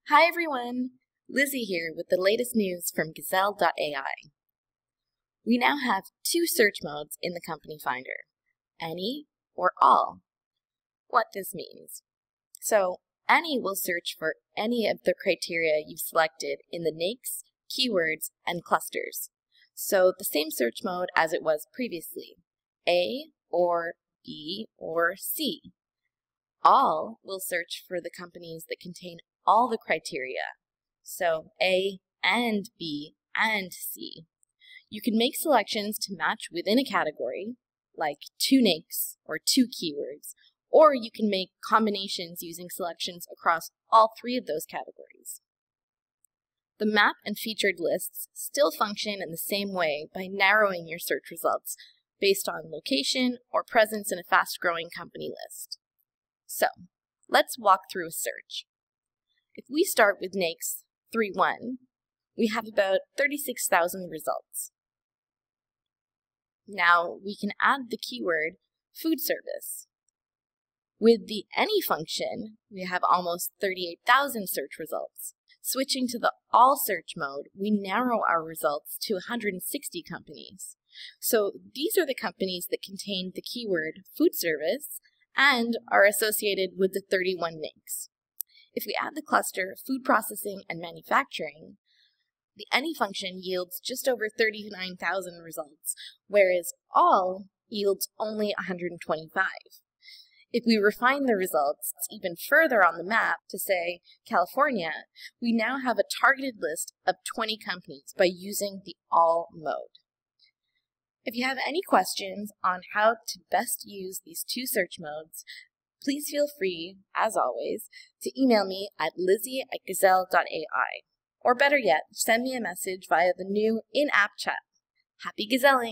Hi everyone! Lizzie here with the latest news from Gazelle.ai. We now have two search modes in the company finder, any or all. What this means. So, any will search for any of the criteria you've selected in the NAICS, keywords, and clusters. So the same search mode as it was previously, A or B or C. All will search for the companies that contain all the criteria, so A and B and C. You can make selections to match within a category, like two NAICS or two keywords, or you can make combinations using selections across all three of those categories. The map and featured lists still function in the same way by narrowing your search results based on location or presence in a fast-growing company list. So, let's walk through a search. If we start with NAICS 3.1, we have about 36,000 results. Now we can add the keyword food service. With the any function, we have almost 38,000 search results. Switching to the all search mode, we narrow our results to 160 companies. So these are the companies that contain the keyword food service and are associated with the 31 NAICS. If we add the cluster food processing and manufacturing, the any function yields just over 39,000 results, whereas all yields only 125. If we refine the results even further on the map to, say, California, we now have a targeted list of 20 companies by using the all mode. If you have any questions on how to best use these two search modes, please feel free, as always, to email me at lizzie@gazelle.ai. Or better yet, send me a message via the new in-app chat. Happy gazelling!